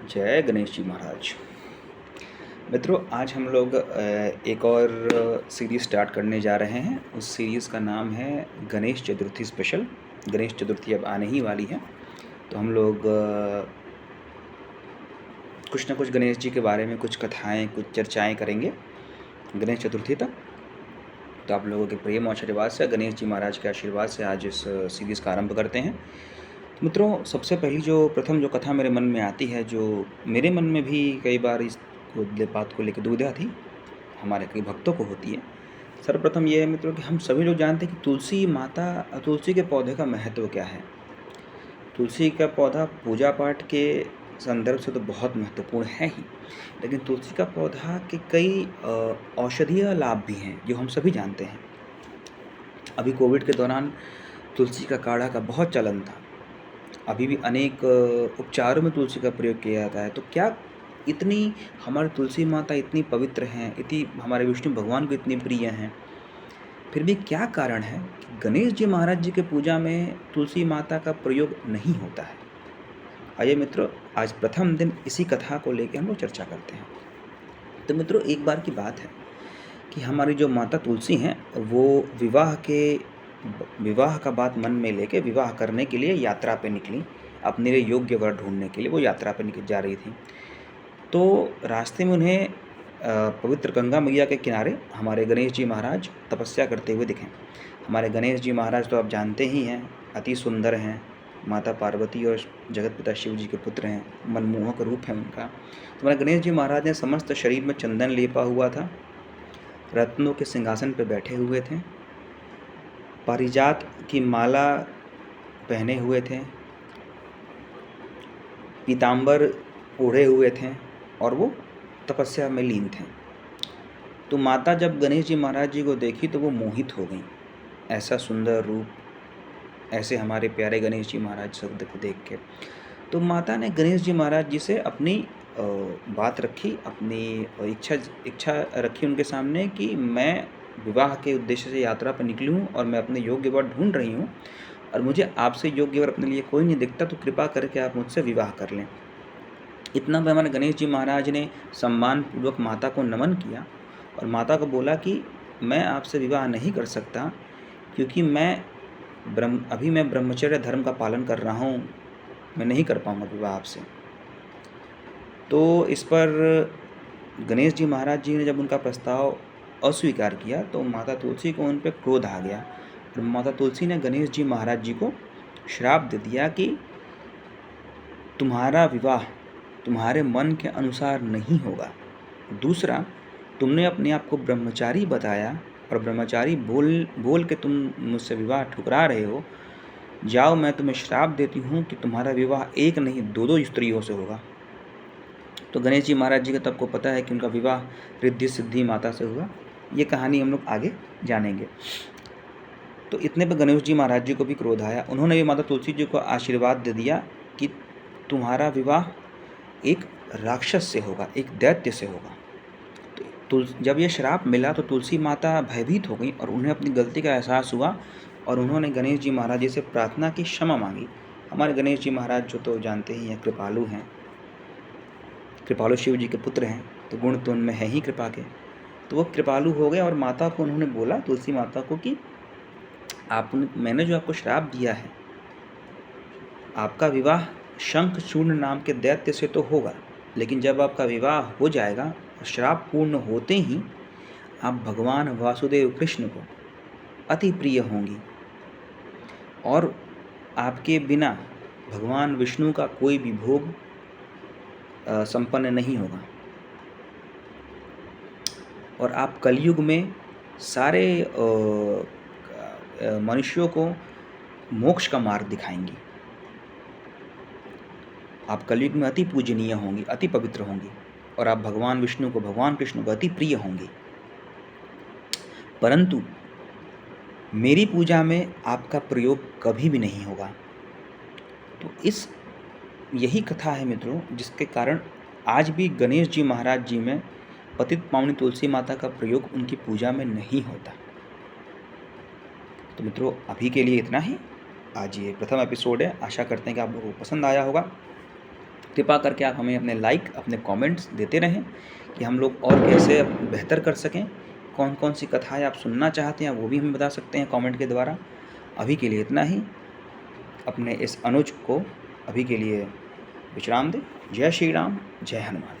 जय गणेश जी महाराज। मित्रों, आज हम लोग एक और सीरीज़ स्टार्ट करने जा रहे हैं। उस सीरीज़ का नाम है गणेश चतुर्थी स्पेशल। गणेश चतुर्थी अब आने ही वाली है, तो हम लोग कुछ ना कुछ गणेश जी के बारे में कुछ कथाएं, कुछ चर्चाएं करेंगे गणेश चतुर्थी तक। तो आप लोगों के प्रेम और आशीर्वाद से, गणेश जी महाराज के आशीर्वाद से आज इस सीरीज़ का आरंभ करते हैं। मित्रों, सबसे पहली प्रथम कथा मेरे मन में आती है, जो मेरे मन में भी कई बार इस बात को लेकर दुविधा थी, हमारे कई भक्तों को होती है। सर्वप्रथम ये है मित्रों कि हम सभी लोग जानते हैं कि तुलसी के पौधे का महत्व क्या है। तुलसी का पौधा पूजा पाठ के संदर्भ से तो बहुत महत्वपूर्ण है ही, लेकिन तुलसी का पौधा के कई औषधीय लाभ भी हैं जो हम सभी जानते हैं। अभी कोविड के दौरान तुलसी का काढ़ा का बहुत चलन था। अभी भी अनेक उपचारों में तुलसी का प्रयोग किया जाता है। तो क्या इतनी हमारी तुलसी माता इतनी पवित्र हैं, इतनी हमारे विष्णु भगवान को इतनी प्रिय हैं, फिर भी क्या कारण है कि गणेश जी महाराज जी के पूजा में तुलसी माता का प्रयोग नहीं होता है? आइए मित्रों, आज प्रथम दिन इसी कथा को लेकर हम लोग चर्चा करते हैं। तो मित्रों, एक बार की बात है कि हमारी जो माता तुलसी हैं, वो विवाह का बात मन में लेके विवाह करने के लिए यात्रा पे निकली। अपने लिए योग्य वर ढूंढने के लिए वो यात्रा पे निकल जा रही थी। तो रास्ते में उन्हें पवित्र गंगा मैया के किनारे हमारे गणेश जी महाराज तपस्या करते हुए दिखे। हमारे गणेश जी महाराज तो आप जानते ही हैं, अति सुंदर हैं। माता पार्वती और जगत पिता शिव जी के पुत्र हैं। मनमोहक रूप है उनका। तो हमारे गणेश जी महाराज ने समस्त शरीर में चंदन लेपा हुआ था, रत्नों के सिंहासन पर बैठे हुए थे, पारिजात की माला पहने हुए थे, पीताम्बर ओढ़े हुए थे और वो तपस्या में लीन थे। तो माता जब गणेश जी महाराज जी को देखी तो वो मोहित हो गई। ऐसा सुंदर रूप, ऐसे हमारे प्यारे गणेश जी महाराज शब्द को देख के तो माता ने गणेश जी महाराज जी से अपनी बात रखी, अपनी इच्छा रखी उनके सामने कि मैं विवाह के उद्देश्य से यात्रा पर निकली हूँ और मैं अपने योग्य वर ढूंढ रही हूँ, और मुझे आपसे योग्य वर अपने लिए कोई नहीं दिखता, तो कृपा करके आप मुझसे विवाह कर लें। इतना पर हमारे गणेश जी महाराज ने सम्मानपूर्वक माता को नमन किया और माता को बोला कि मैं आपसे विवाह नहीं कर सकता, क्योंकि अभी मैं ब्रह्मचर्य धर्म का पालन कर रहा हूँ, मैं नहीं कर पाऊँगा विवाह आपसे। तो इस पर गणेश जी महाराज जी ने जब उनका प्रस्ताव अस्वीकार किया तो माता तुलसी को उन पर क्रोध आ गया और माता तुलसी ने गणेश जी महाराज जी को श्राप दे दिया कि तुम्हारा विवाह तुम्हारे मन के अनुसार नहीं होगा। दूसरा, तुमने अपने आप को ब्रह्मचारी बताया और ब्रह्मचारी बोल के तुम मुझसे विवाह ठुकरा रहे हो। जाओ, मैं तुम्हें श्राप देती हूँ कि तुम्हारा विवाह एक नहीं दो स्त्रियों से होगा। तो गणेश जी महाराज जी का तब को पता है कि उनका विवाह रिद्धि सिद्धि माता से हुआ। ये कहानी हम लोग आगे जानेंगे। तो इतने पर गणेश जी महाराज जी को भी क्रोध आया। उन्होंने भी माता तुलसी जी को आशीर्वाद दे दिया कि तुम्हारा विवाह एक राक्षस से होगा, एक दैत्य से होगा। तो जब ये श्राप मिला तो तुलसी माता भयभीत हो गई और उन्हें अपनी गलती का एहसास हुआ और उन्होंने गणेश जी महाराज जी से प्रार्थना की, क्षमा मांगी। हमारे गणेश जी महाराज जो तो जानते ही हैं, कृपालु हैं, कृपालु शिव जी के पुत्र हैं, तो गुण तो उनमें है ही कृपा के। तो वो कृपालु हो गए और माता को उन्होंने बोला, तुलसी माता को, कि मैंने जो आपको श्राप दिया है, आपका विवाह शंखचूर्ण नाम के दैत्य से तो होगा, लेकिन जब आपका विवाह हो जाएगा, श्राप पूर्ण होते ही आप भगवान वासुदेव कृष्ण को अति प्रिय होंगी और आपके बिना भगवान विष्णु का कोई भी भोग संपन्न नहीं होगा और आप कलयुग में सारे मनुष्यों को मोक्ष का मार्ग दिखाएंगी। आप कलयुग में अति पूजनीय होंगी, अति पवित्र होंगी और आप भगवान विष्णु को, भगवान कृष्ण को अति प्रिय होंगी। परंतु मेरी पूजा में आपका प्रयोग कभी भी नहीं होगा। तो यही कथा है मित्रों, जिसके कारण आज भी गणेश जी महाराज जी में पतित पावनी तुलसी माता का प्रयोग उनकी पूजा में नहीं होता। तो मित्रों, अभी के लिए इतना ही। आज ये प्रथम एपिसोड है, आशा करते हैं कि आप लोगों को पसंद आया होगा। कृपा करके आप हमें अपने लाइक, अपने कमेंट्स देते रहें कि हम लोग और कैसे बेहतर कर सकें। कौन कौन सी कथाएँ आप सुनना चाहते हैं वो भी हमें बता सकते हैं कमेंट के द्वारा। अभी के लिए इतना ही। अपने इस अनुज को अभी के लिए विश्राम दें। जय श्री राम, जय हनुमान।